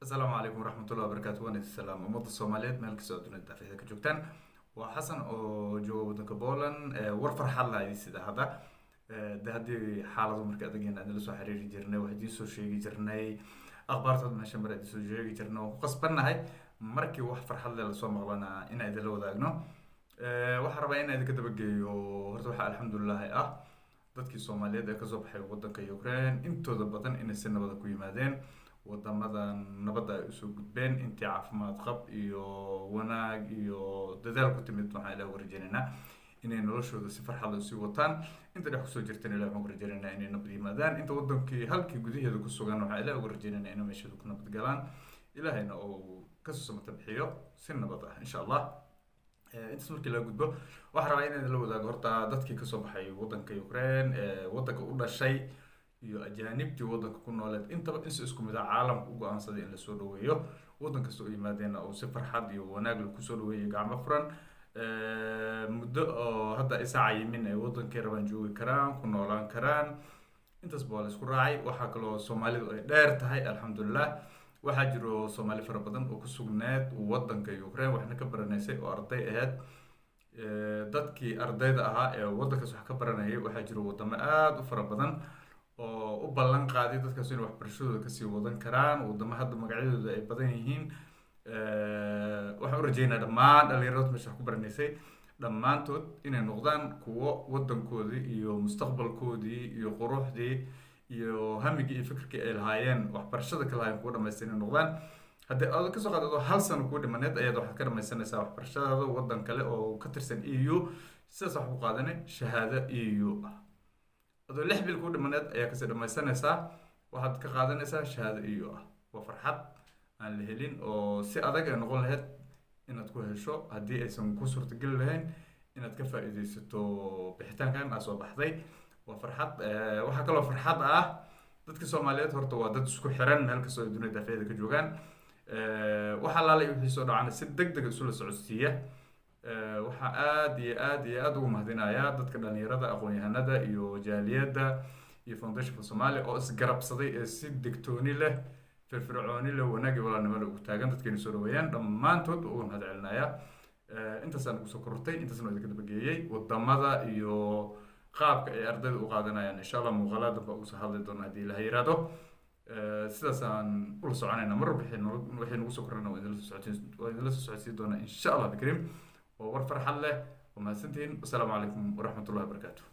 السلام عليكم ورحمة الله وبركاته. وأنا السلام ومضى الصوماليات مالك سعود الدافع كجوكتان وحسن أو جو ودنك بولن ورفر حلا يسيد هذا ده هدي حالة مركز أدقين أنا لسه حريري جرنا وهدي سو شيء جرناي أخبار تد ماشين برا دي سو شيء جرنا وقصبنا هاي مركي وحفر حلا لسه مغلنا إن إذا لو ذاقنا وحربا إن إذا كده بقي وهرتوح الحمد لله dadkii Soomaaliyeed ee ka soo baxay wadanka Ukraine intooda badan inay si nabad ku yimaadeen wadamadan nabadda ay u soo gudbeen intii caafimaad qab iyo wanaag iyo dadaal ku timid waxaan ilaahay uga rajaynaynaa inay noloshooda si farxad leh u sii wataan inta dhex kusoo jirteen ilaahay waxaan uga rajaynaynaa inay nabad yimaadaan inta wadankii halkii gudaheeda ku sugan waxaan ilaahay uga rajaynaynaa inay meeshooda ku nabad galaan ilaahayna uu ka soo samata bixiyo si nabad ah insha Allah intaas markii laga gudbo waxaan rabaa inaan la wadaago horta dadkii ka soo baxay wadanka Ukraine wadanka u dhashay iyo ajaanibtii wadanka ku nooleed intaba in si isku mid ah caalamka u go'aansaday in la soo dhaweeyo wadan kasta oo yimaadeenna uu si farxad iyo wanaag leh ku soo dhaweeyo gacmo furan muddo oo hadda isaca yimin ay wadankii rabaan joogi karaan ku noolaan karaan intaas baa la isku raacay waxaa kaloo Soomaalidu ay dheer tahay alxamdulillah waxaa jiro Soomaali fara badan oo ku sugnayd wadanka Ukraine waxna ka baranaysay oo arday ahayd dadkii ardayda ahaa ee wadankaas wax ka baranayay waxaa jiro wadamo aad u fara badan oo u ballan qaaday dadkaas inay waxbarashadooda kasii wadan karaan wadamo hadda magacyadooda ay badan yihiin waxaan u rajaynayaa dhammaan dhalinyarada meesha wax ku baranaysay dhammaantood inay noqdaan kuwo wadankoodii iyo mustaqbalkoodii iyo quruxdii iyo hamigii iyo fikirkii ay lahaayeen waxbarashada ka lahaayeen kuwa dhamaystiran inay noqdaan haddii aad ka soo qaadato hal sano kuwa dhimaneed ayaad waxaad ka dhamaysanaysaa waxbarashadaada wadan kale oo ka tirsan EU sidaas wax ku qaadanay shahaado EU ah adoo 6 bil ku dhimaneed ayaa kasii dhamaysanaysaa waxaad ka qaadanaysaa shahaado EU ah waa farxad aan la helin oo si adag ay noqon lahayd inaad ku hesho haddii aysan ku suurtagali lahayn inaad ka faa'iidaysato bixitaankan aad soo baxday waa farxad waxa kaloo farxad ah dadka Soomaaliyeed horta waa dad isku xiran meel kasta oo dunida dafeeda ka joogaan waxa la leeyahay wixii soo dhacana si degdeg ah isu socodsiiya waxa aad ugu mahadinayaa dadka dhalinyarada aqoon-yahanada iyo jaaliyada iyo Foundation for Somalia oo isgarabsaday ee si digtooni leh firfircooni leh wanaag iyo walaalnimo ugu taagan dadkeena soo dhaweeyaan dhammaantood ugu mahad celinaya intaasaan ku soo kortay intaasna idinka dabageeyay wadamada iyo qaabka ay ardayda u qaadanayaan insha Allah muuqaalada ba uu soo hadli doona hadii la yiraahdo sidaas aan ula soconayna mar wixii nagu soo korana waa idinla soo socodsiin doona insha Allah bikrim waa war farxad leh وما سنتين والسلام عليكم ورحمة الله وبركاته.